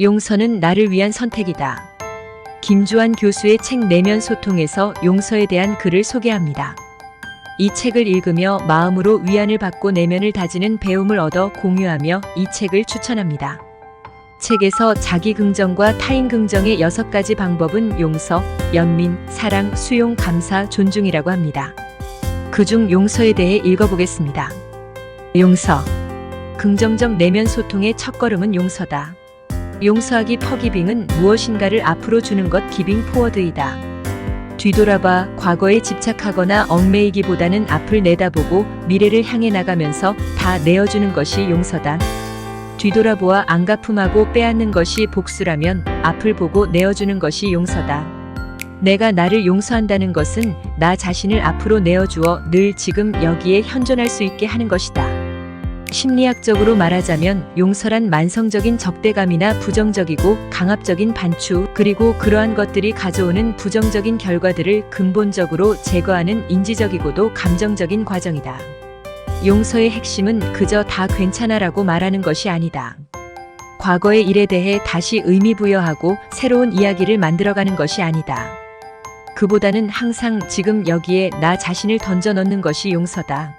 용서는 나를 위한 선택이다. 김주환 교수의 책 내면 소통에서 용서에 대한 글을 소개합니다. 이 책을 읽으며 마음으로 위안을 받고 내면을 다지는 배움을 얻어 공유하며 이 책을 추천합니다. 책에서 자기 긍정과 타인 긍정의 6가지 방법은 용서, 연민, 사랑, 수용, 감사, 존중이라고 합니다. 그중 용서에 대해 읽어보겠습니다. 용서. 긍정적 내면 소통의 첫걸음은 용서다. 용서하기 퍼기빙은 무엇인가를 앞으로 주는 것 기빙 포워드이다. 뒤돌아봐 과거에 집착하거나 얽매이기보다는 앞을 내다보고 미래를 향해 나가면서 다 내어주는 것이 용서다. 뒤돌아보아 안갚음하고 빼앗는 것이 복수라면 앞을 보고 내어주는 것이 용서다. 내가 나를 용서한다는 것은 나 자신을 앞으로 내어주어 늘 지금 여기에 현존할 수 있게 하는 것이다. 심리학적으로 말하자면 용서란 만성적인 적대감이나 부정적이고 강압적인 반추, 그리고 그러한 것들이 가져오는 부정적인 결과들을 근본적으로 제거하는 인지적이고도 감정적인 과정이다. 용서의 핵심은 그저 다 괜찮아라고 말하는 것이 아니다. 과거의 일에 대해 다시 의미 부여하고 새로운 이야기를 만들어가는 것이 아니다. 그보다는 항상 지금 여기에 나 자신을 던져 넣는 것이 용서다.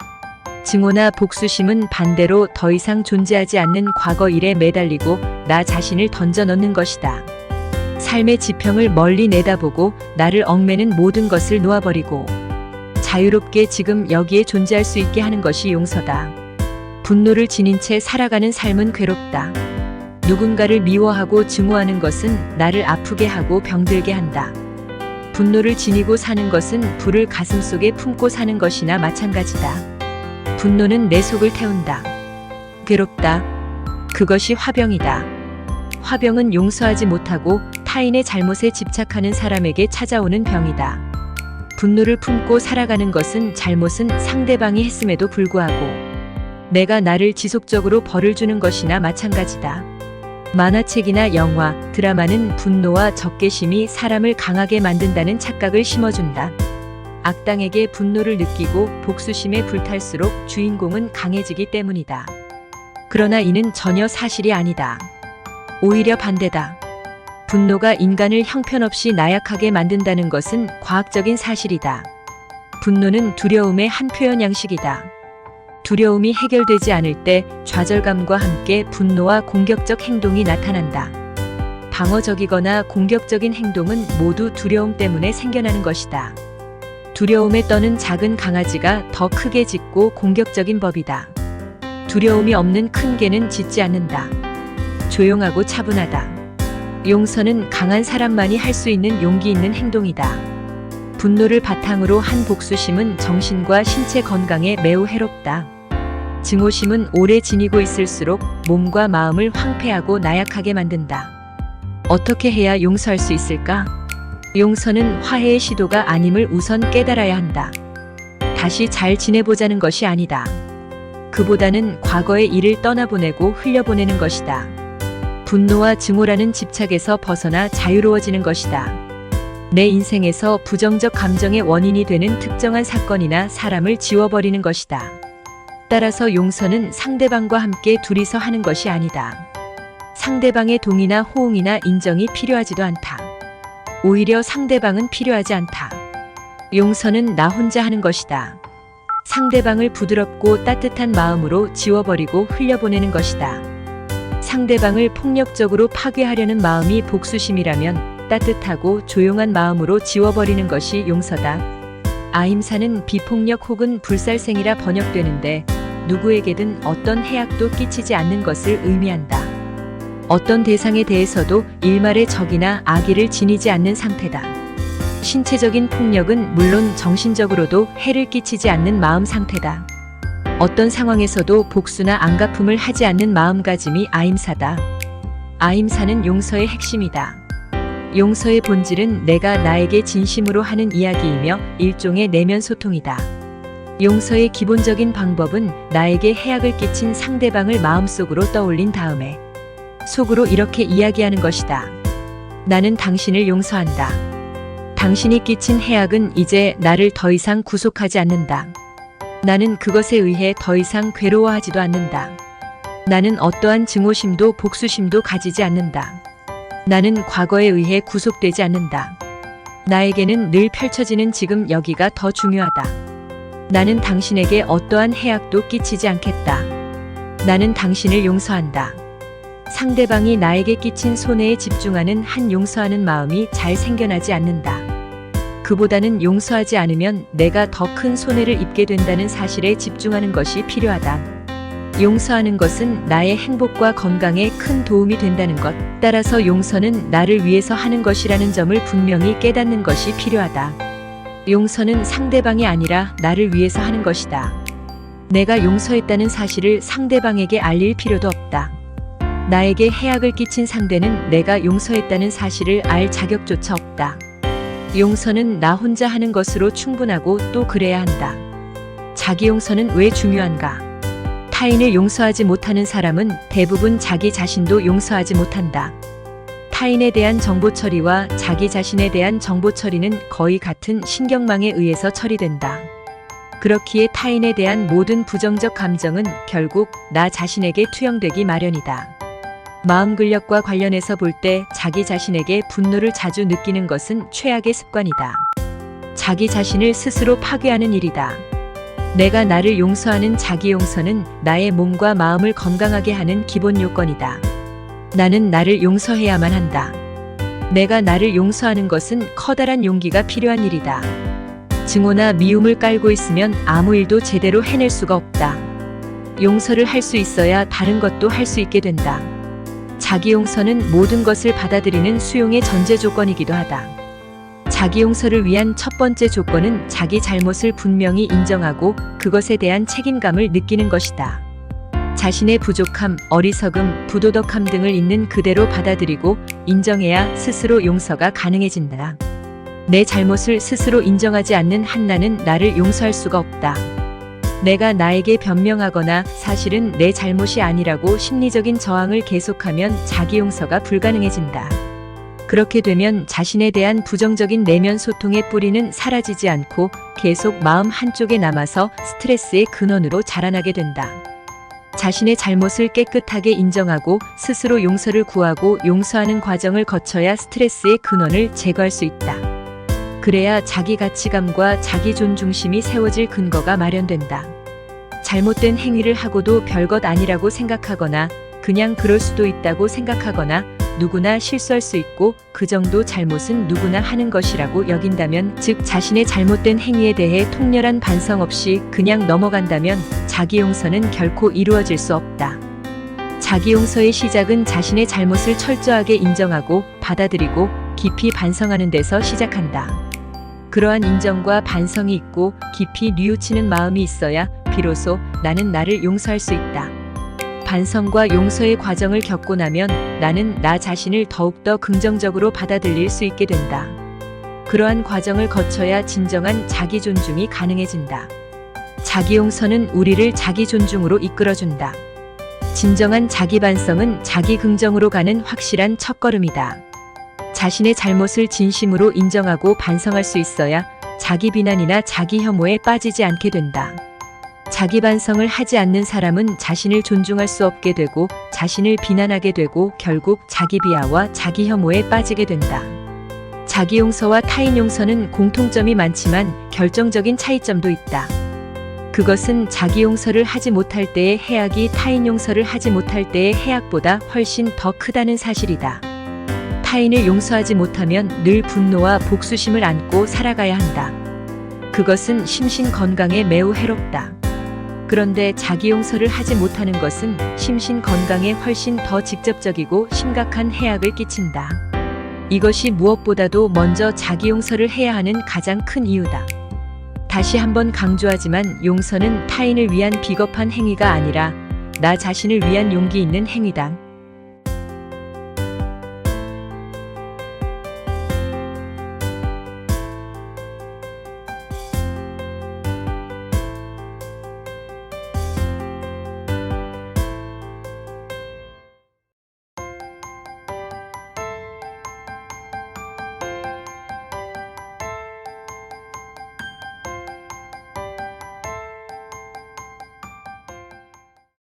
증오나 복수심은 반대로 더 이상 존재하지 않는 과거 일에 매달리고 나 자신을 던져 넣는 것이다. 삶의 지평을 멀리 내다보고 나를 얽매는 모든 것을 놓아버리고 자유롭게 지금 여기에 존재할 수 있게 하는 것이 용서다. 분노를 지닌 채 살아가는 삶은 괴롭다. 누군가를 미워하고 증오하는 것은 나를 아프게 하고 병들게 한다. 분노를 지니고 사는 것은 불을 가슴속에 품고 사는 것이나 마찬가지다. 분노는 내 속을 태운다. 괴롭다. 그것이 화병이다. 화병은 용서하지 못하고 타인의 잘못에 집착하는 사람에게 찾아오는 병이다. 분노를 품고 살아가는 것은 잘못은 상대방이 했음에도 불구하고 내가 나를 지속적으로 벌을 주는 것이나 마찬가지다. 만화책이나 영화, 드라마는 분노와 적개심이 사람을 강하게 만든다는 착각을 심어준다. 악당에게 분노를 느끼고 복수심에 불탈수록 주인공은 강해지기 때문이다. 그러나 이는 전혀 사실이 아니다. 오히려 반대다. 분노가 인간을 형편없이 나약하게 만든다는 것은 과학적인 사실이다. 분노는 두려움의 한 표현 양식이다. 두려움이 해결되지 않을 때 좌절감과 함께 분노와 공격적 행동이 나타난다. 방어적이거나 공격적인 행동은 모두 두려움 때문에 생겨나는 것이다. 두려움에 떠는 작은 강아지가 더 크게 짖고 공격적인 법이다. 두려움이 없는 큰 개는 짖지 않는다. 조용하고 차분하다. 용서는 강한 사람만이 할 수 있는 용기 있는 행동이다. 분노를 바탕으로 한 복수심은 정신과 신체 건강에 매우 해롭다. 증오심은 오래 지니고 있을수록 몸과 마음을 황폐하고 나약하게 만든다. 어떻게 해야 용서할 수 있을까? 용서는 화해의 시도가 아님을 우선 깨달아야 한다. 다시 잘 지내보자는 것이 아니다. 그보다는 과거의 일을 떠나보내고 흘려보내는 것이다. 분노와 증오라는 집착에서 벗어나 자유로워지는 것이다. 내 인생에서 부정적 감정의 원인이 되는 특정한 사건이나 사람을 지워버리는 것이다. 따라서 용서는 상대방과 함께 둘이서 하는 것이 아니다. 상대방의 동의나 호응이나 인정이 필요하지도 않다. 오히려 상대방은 필요하지 않다. 용서는 나 혼자 하는 것이다. 상대방을 부드럽고 따뜻한 마음으로 지워버리고 흘려보내는 것이다. 상대방을 폭력적으로 파괴하려는 마음이 복수심이라면 따뜻하고 조용한 마음으로 지워버리는 것이 용서다. 아임사는 비폭력 혹은 불살생이라 번역되는데 누구에게든 어떤 해악도 끼치지 않는 것을 의미한다. 어떤 대상에 대해서도 일말의 적이나 악의를 지니지 않는 상태다. 신체적인 폭력은 물론 정신적으로도 해를 끼치지 않는 마음 상태다. 어떤 상황에서도 복수나 안갚음을 하지 않는 마음가짐이 아임사다. 아임사는 용서의 핵심이다. 용서의 본질은 내가 나에게 진심으로 하는 이야기이며 일종의 내면 소통이다. 용서의 기본적인 방법은 나에게 해악을 끼친 상대방을 마음속으로 떠올린 다음에 속으로 이렇게 이야기하는 것이다. 나는 당신을 용서한다. 당신이 끼친 해악은 이제 나를 더 이상 구속하지 않는다. 나는 그것에 의해 더 이상 괴로워하지도 않는다. 나는 어떠한 증오심도 복수심도 가지지 않는다. 나는 과거에 의해 구속되지 않는다. 나에게는 늘 펼쳐지는 지금 여기가 더 중요하다. 나는 당신에게 어떠한 해악도 끼치지 않겠다. 나는 당신을 용서한다. 상대방이 나에게 끼친 손해에 집중하는 한 용서하는 마음이 잘 생겨나지 않는다. 그보다는 용서하지 않으면 내가 더 큰 손해를 입게 된다는 사실에 집중하는 것이 필요하다. 용서하는 것은 나의 행복과 건강에 큰 도움이 된다는 것, 따라서 용서는 나를 위해서 하는 것이라는 점을 분명히 깨닫는 것이 필요하다. 용서는 상대방이 아니라 나를 위해서 하는 것이다. 내가 용서했다는 사실을 상대방에게 알릴 필요도 없다. 나에게 해악을 끼친 상대는 내가 용서했다는 사실을 알 자격조차 없다. 용서는 나 혼자 하는 것으로 충분하고 또 그래야 한다. 자기 용서는 왜 중요한가? 타인을 용서하지 못하는 사람은 대부분 자기 자신도 용서하지 못한다. 타인에 대한 정보 처리와 자기 자신에 대한 정보 처리는 거의 같은 신경망에 의해서 처리된다. 그렇기에 타인에 대한 모든 부정적 감정은 결국 나 자신에게 투영되기 마련이다. 마음 근력과 관련해서 볼 때 자기 자신에게 분노를 자주 느끼는 것은 최악의 습관이다. 자기 자신을 스스로 파괴하는 일이다. 내가 나를 용서하는 자기 용서는 나의 몸과 마음을 건강하게 하는 기본 요건이다. 나는 나를 용서해야만 한다. 내가 나를 용서하는 것은 커다란 용기가 필요한 일이다. 증오나 미움을 깔고 있으면 아무 일도 제대로 해낼 수가 없다. 용서를 할 수 있어야 다른 것도 할 수 있게 된다. 자기 용서는 모든 것을 받아들이는 수용의 전제 조건이기도 하다. 자기 용서를 위한 첫 번째 조건은 자기 잘못을 분명히 인정하고 그것에 대한 책임감을 느끼는 것이다. 자신의 부족함, 어리석음, 부도덕함 등을 있는 그대로 받아들이고 인정해야 스스로 용서가 가능해진다. 내 잘못을 스스로 인정하지 않는 한 나는 나를 용서할 수가 없다. 내가 나에게 변명하거나 사실은 내 잘못이 아니라고 심리적인 저항을 계속하면 자기 용서가 불가능해진다. 그렇게 되면 자신에 대한 부정적인 내면 소통의 뿌리는 사라지지 않고 계속 마음 한쪽에 남아서 스트레스의 근원으로 자라나게 된다. 자신의 잘못을 깨끗하게 인정하고 스스로 용서를 구하고 용서하는 과정을 거쳐야 스트레스의 근원을 제거할 수 있다. 그래야 자기 가치감과 자기 존중심이 세워질 근거가 마련된다. 잘못된 행위를 하고도 별것 아니라고 생각하거나 그냥 그럴 수도 있다고 생각하거나 누구나 실수할 수 있고 그 정도 잘못은 누구나 하는 것이라고 여긴다면, 즉 자신의 잘못된 행위에 대해 통렬한 반성 없이 그냥 넘어간다면 자기 용서는 결코 이루어질 수 없다. 자기 용서의 시작은 자신의 잘못을 철저하게 인정하고 받아들이고 깊이 반성하는 데서 시작한다. 그러한 인정과 반성이 있고 깊이 뉘우치는 마음이 있어야 비로소 나는 나를 용서할 수 있다. 반성과 용서의 과정을 겪고 나면 나는 나 자신을 더욱더 긍정적으로 받아들일 수 있게 된다. 그러한 과정을 거쳐야 진정한 자기 존중이 가능해진다. 자기 용서는 우리를 자기 존중으로 이끌어준다. 진정한 자기 반성은 자기 긍정으로 가는 확실한 첫걸음이다. 자신의 잘못을 진심으로 인정하고 반성할 수 있어야 자기 비난이나 자기 혐오에 빠지지 않게 된다. 자기 반성을 하지 않는 사람은 자신을 존중할 수 없게 되고 자신을 비난하게 되고 결국 자기 비하와 자기 혐오에 빠지게 된다. 자기 용서와 타인 용서는 공통점이 많지만 결정적인 차이점도 있다. 그것은 자기 용서를 하지 못할 때의 해악이 타인 용서를 하지 못할 때의 해악보다 훨씬 더 크다는 사실이다. 타인을 용서하지 못하면 늘 분노와 복수심을 안고 살아가야 한다. 그것은 심신 건강에 매우 해롭다. 그런데 자기 용서를 하지 못하는 것은 심신 건강에 훨씬 더 직접적이고 심각한 해악을 끼친다. 이것이 무엇보다도 먼저 자기 용서를 해야 하는 가장 큰 이유다. 다시 한번 강조하지만 용서는 타인을 위한 비겁한 행위가 아니라 나 자신을 위한 용기 있는 행위다.